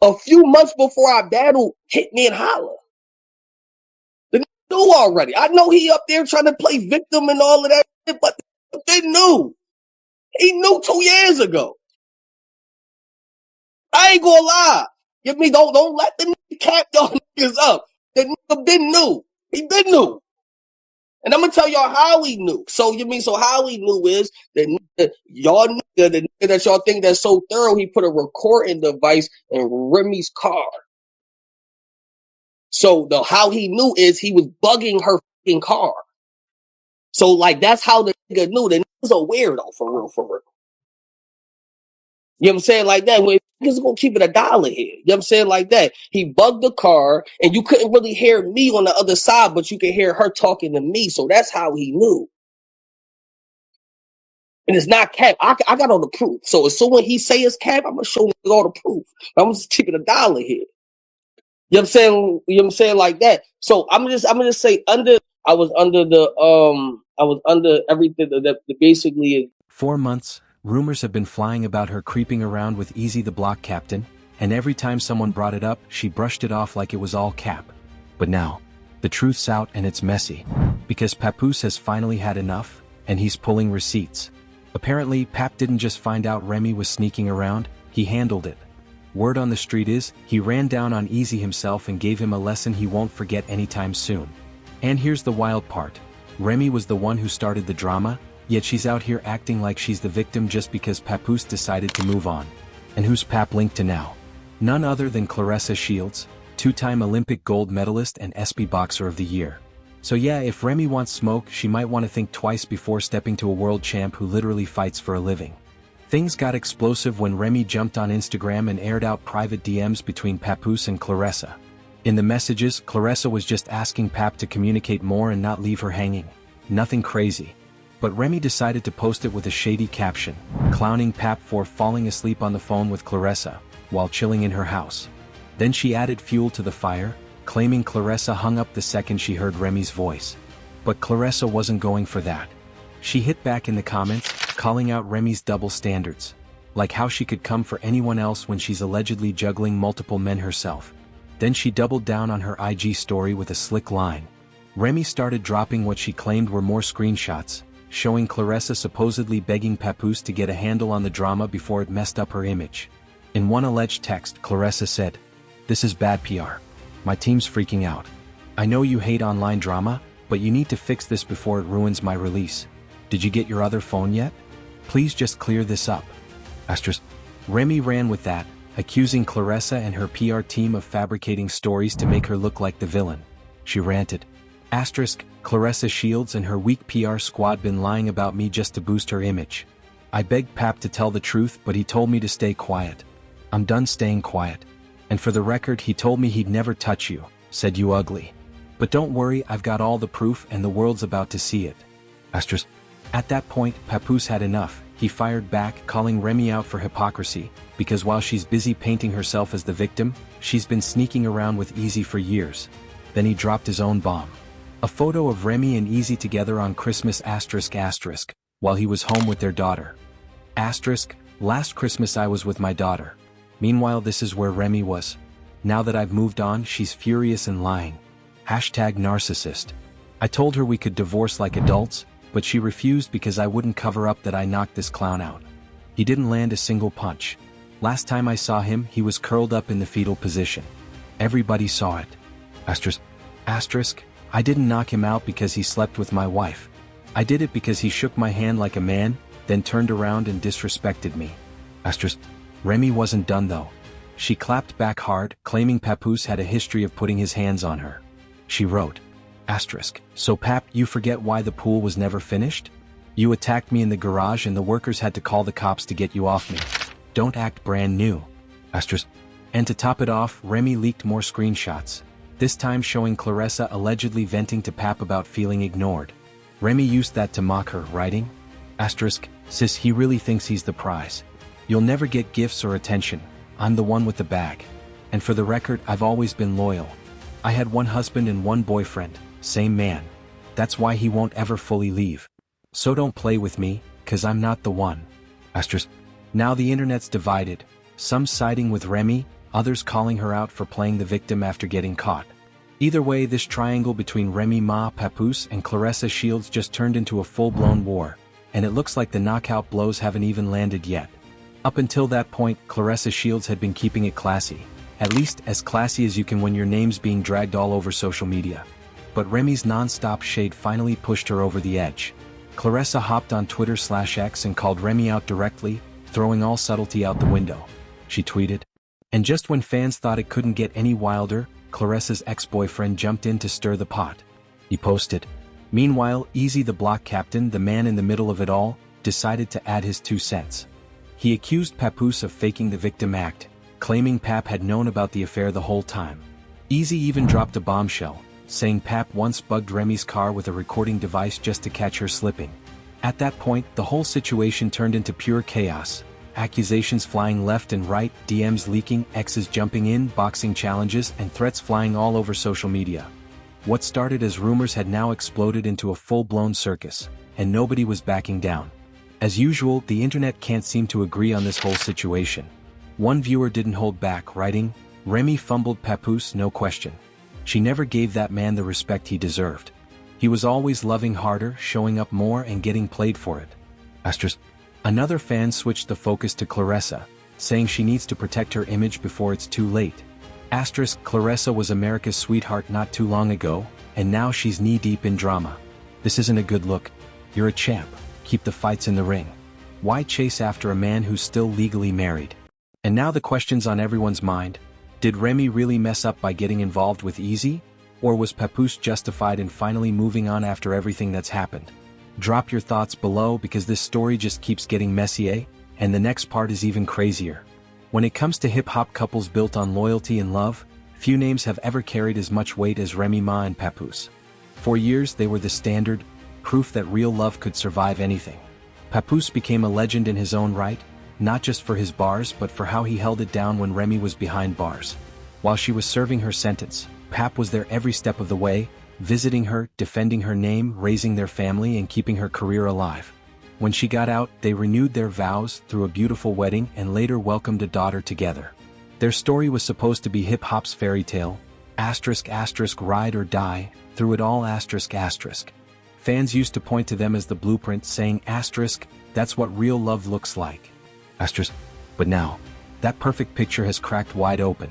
a few months before our battle, hit me and holler. The nigga knew already. I know he up there trying to play victim and all of that shit, but they knew. He knew 2 years ago. I ain't gonna lie. Give me don't let the nigga cap y'all niggas up. The nigga been knew. He been knew. And I'm gonna tell y'all how he knew. So how he knew is that y'all nigga, the nigga that y'all think that's so thorough, he put a recording device in Remy's car. So how he knew is he was bugging her fucking car. So like that's how the nigga knew. The nigga's a weirdo for real, for real. You know what I'm saying? Like that. When niggas gonna keep it $1 here. You know what I'm saying? Like that. He bugged the car and you couldn't really hear me on the other side, but you could hear her talking to me. So that's how he knew. And it's not cap. I got all the proof. So as soon as he say it's cap, I'm gonna show him all the proof. I'm just keeping $1 here. You know what I'm saying? You know what I'm saying? Like that. So I'm gonna say I was under everything that basically is 4 months. Rumors have been flying about her creeping around with Eazy Da Block Captain, and every time someone brought it up, she brushed it off like it was all cap. But now, the truth's out and it's messy. Because Papoose has finally had enough, and he's pulling receipts. Apparently, Pap didn't just find out Remy was sneaking around, he handled it. Word on the street is, he ran down on Eazy himself and gave him a lesson he won't forget anytime soon. And here's the wild part. Remy was the one who started the drama, yet she's out here acting like she's the victim just because Papoose decided to move on. And who's Pap linked to now? None other than Claressa Shields, 2-time Olympic gold medalist and SB Boxer of the Year. So yeah, if Remy wants smoke, she might want to think twice before stepping to a world champ who literally fights for a living. Things got explosive when Remy jumped on Instagram and aired out private DMs between Papoose and Claressa. In the messages, Claressa was just asking Pap to communicate more and not leave her hanging. Nothing crazy. But Remy decided to post it with a shady caption, clowning Pap for falling asleep on the phone with Claressa, while chilling in her house. Then she added fuel to the fire, claiming Claressa hung up the second she heard Remy's voice. But Claressa wasn't going for that. She hit back in the comments, calling out Remy's double standards. Like how she could come for anyone else when she's allegedly juggling multiple men herself. Then she doubled down on her IG story with a slick line. Remy started dropping what she claimed were more screenshots, showing Claressa supposedly begging Papoose to get a handle on the drama before it messed up her image. In one alleged text, Claressa said, "This is bad PR. My team's freaking out. I know you hate online drama, but you need to fix this before it ruins my release. Did you get your other phone yet? Please just clear this up." Remy ran with that, accusing Claressa and her PR team of fabricating stories to make her look like the villain. She ranted, "Claressa Shields and her weak PR squad been lying about me just to boost her image. I begged Pap to tell the truth, but he told me to stay quiet. I'm done staying quiet. And for the record, he told me he'd never touch you, said you ugly. But don't worry, I've got all the proof and the world's about to see it." At that point, Papoose had enough. He fired back, calling Remy out for hypocrisy, because while she's busy painting herself as the victim, she's been sneaking around with Eazy for years. Then he dropped his own bomb. A photo of Remy and Eazy together on Christmas while he was home with their daughter. Last Christmas I was with my daughter. Meanwhile, this is where Remy was. Now that I've moved on, she's furious and lying. #narcissist. I told her we could divorce like adults, but she refused because I wouldn't cover up that I knocked this clown out. He didn't land a single punch. Last time I saw him, he was curled up in the fetal position. Everybody saw it. I didn't knock him out because he slept with my wife. I did it because he shook my hand like a man, then turned around and disrespected me. Remy wasn't done though. She clapped back hard, claiming Papoose had a history of putting his hands on her. She wrote, "So Pap, you forget why the pool was never finished? You attacked me in the garage and the workers had to call the cops to get you off me. Don't act brand new." And to top it off, Remy leaked more screenshots, this time showing Claressa allegedly venting to Pap about feeling ignored. Remy used that to mock her, writing, "Sis, he really thinks he's the prize. You'll never get gifts or attention. I'm the one with the bag. And for the record, I've always been loyal. I had one husband and one boyfriend, same man. That's why he won't ever fully leave. So don't play with me, 'cause I'm not the one." Now the internet's divided, some siding with Remy, others calling her out for playing the victim after getting caught. Either way, this triangle between Remy Ma, Papoose, and Claressa Shields just turned into a full-blown war, and it looks like the knockout blows haven't even landed yet. Up until that point, Claressa Shields had been keeping it classy, at least as classy as you can when your name's being dragged all over social media. But Remy's non-stop shade finally pushed her over the edge. Claressa hopped on Twitter/X and called Remy out directly, throwing all subtlety out the window. She tweeted. And just when fans thought it couldn't get any wilder, Claressa's ex-boyfriend jumped in to stir the pot. He posted. Meanwhile, Eazy Da Block Captain, the man in the middle of it all, decided to add his 2 cents. He accused Papoose of faking the victim act, claiming Pap had known about the affair the whole time. Eazy even dropped a bombshell, saying Pap once bugged Remy's car with a recording device just to catch her slipping. At that point, the whole situation turned into pure chaos. Accusations flying left and right, DMs leaking, exes jumping in, boxing challenges, and threats flying all over social media. What started as rumors had now exploded into a full-blown circus, and nobody was backing down. As usual, the internet can't seem to agree on this whole situation. One viewer didn't hold back, writing, Remy fumbled Papoose, no question. She never gave that man the respect he deserved. He was always loving harder, showing up more, and getting played for it. Another fan switched the focus to Claressa, saying she needs to protect her image before it's too late. Claressa was America's sweetheart not too long ago, and now she's knee-deep in drama. This isn't a good look. You're a champ. Keep the fights in the ring. Why chase after a man who's still legally married? And now the question's on everyone's mind. Did Remy really mess up by getting involved with Eazy? Or was Papoose justified in finally moving on after everything that's happened? Drop your thoughts below because this story just keeps getting messier, and the next part is even crazier. When it comes to hip-hop couples built on loyalty and love, few names have ever carried as much weight as Remy Ma and Papoose. For years they were the standard, proof that real love could survive anything. Papoose became a legend in his own right, not just for his bars but for how he held it down when Remy was behind bars. While she was serving her sentence, Pap was there every step of the way, visiting her, defending her name, raising their family, and keeping her career alive. When she got out, they renewed their vows through a beautiful wedding and later welcomed a daughter together. Their story was supposed to be hip-hop's fairy tale, ride or die, through it all ***. Fans used to point to them as the blueprint, saying that's what real love looks like. But now, that perfect picture has cracked wide open.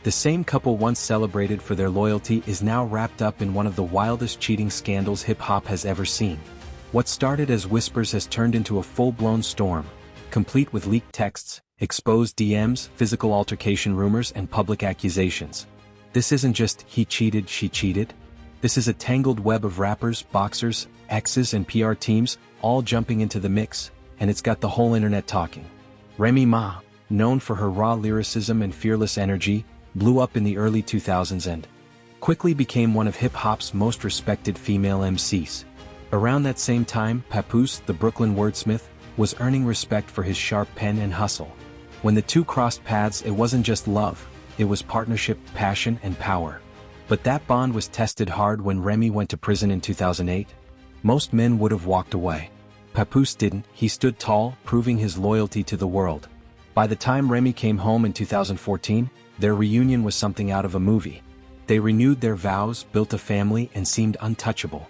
The same couple once celebrated for their loyalty is now wrapped up in one of the wildest cheating scandals hip-hop has ever seen. What started as whispers has turned into a full-blown storm, complete with leaked texts, exposed DMs, physical altercation rumors, and public accusations. This isn't just he cheated, she cheated. This is a tangled web of rappers, boxers, exes, and PR teams, all jumping into the mix, and it's got the whole internet talking. Remy Ma, known for her raw lyricism and fearless energy, blew up in the early 2000s and quickly became one of hip-hop's most respected female MCs. Around that same time, Papoose, the Brooklyn wordsmith, was earning respect for his sharp pen and hustle. When the two crossed paths, it wasn't just love, it was partnership, passion, and power. But that bond was tested hard when Remy went to prison in 2008. Most men would have walked away. Papoose didn't. He stood tall, proving his loyalty to the world. By the time Remy came home in 2014, their reunion was something out of a movie. They renewed their vows, built a family, and seemed untouchable.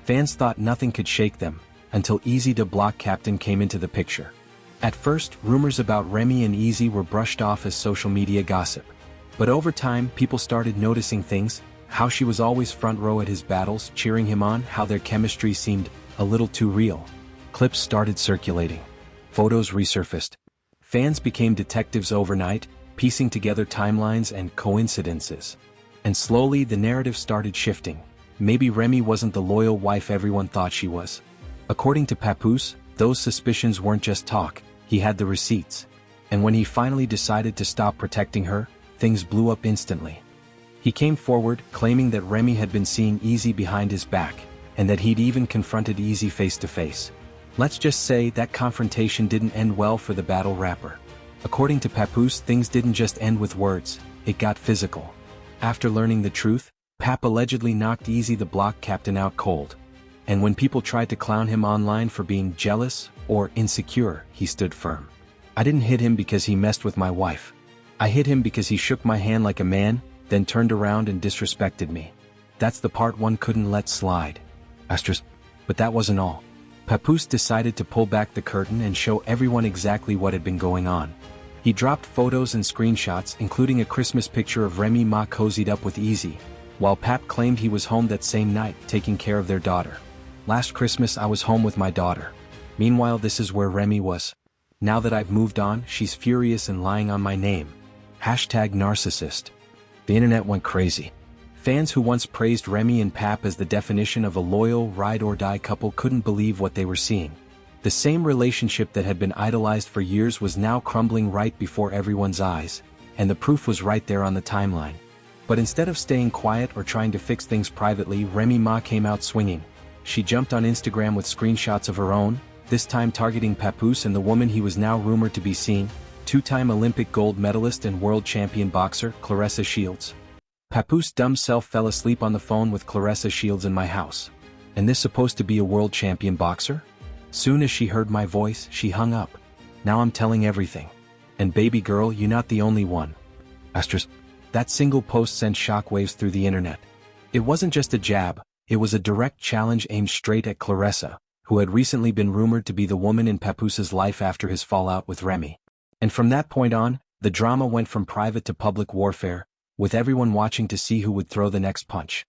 Fans thought nothing could shake them, until Eazy Da Block Captain came into the picture. At first, rumors about Remy and Eazy were brushed off as social media gossip. But over time, people started noticing things, how she was always front row at his battles, cheering him on, how their chemistry seemed a little too real. Clips started circulating. Photos resurfaced. Fans became detectives overnight, piecing together timelines and coincidences. And slowly the narrative started shifting. Maybe Remy wasn't the loyal wife everyone thought she was. According to Papoose, those suspicions weren't just talk, he had the receipts. And when he finally decided to stop protecting her, things blew up instantly. He came forward, claiming that Remy had been seeing Eazy behind his back, and that he'd even confronted Eazy face to face. Let's just say that confrontation didn't end well for the battle rapper. According to Papoose, things didn't just end with words, it got physical. After learning the truth, Pap allegedly knocked Eazy Da Block Captain out cold. And when people tried to clown him online for being jealous or insecure, he stood firm. I didn't hit him because he messed with my wife. I hit him because he shook my hand like a man, then turned around and disrespected me. That's the part one couldn't let slide. Asterisk. But that wasn't all. Papoose decided to pull back the curtain and show everyone exactly what had been going on. He dropped photos and screenshots, including a Christmas picture of Remy Ma cozied up with Eazy, while Pap claimed he was home that same night, taking care of their daughter. Last Christmas I was home with my daughter. Meanwhile, this is where Remy was. Now that I've moved on, she's furious and lying on my name. Hashtag narcissist. The internet went crazy. Fans who once praised Remy and Pap as the definition of a loyal, ride-or-die couple couldn't believe what they were seeing. The same relationship that had been idolized for years was now crumbling right before everyone's eyes, and the proof was right there on the timeline. But instead of staying quiet or trying to fix things privately, Remy Ma came out swinging. She jumped on Instagram with screenshots of her own, this time targeting Papoose and the woman he was now rumored to be seeing, two-time Olympic gold medalist and world champion boxer, Claressa Shields. Papoose dumb self fell asleep on the phone with Claressa Shields in my house. And this supposed to be a world champion boxer? Soon as she heard my voice, she hung up. Now I'm telling everything. And baby girl, you're not the only one. Asterisk. That single post sent shockwaves through the internet. It wasn't just a jab, it was a direct challenge aimed straight at Claressa, who had recently been rumored to be the woman in Papoose's life after his fallout with Remy. And from that point on, the drama went from private to public warfare, with everyone watching to see who would throw the next punch.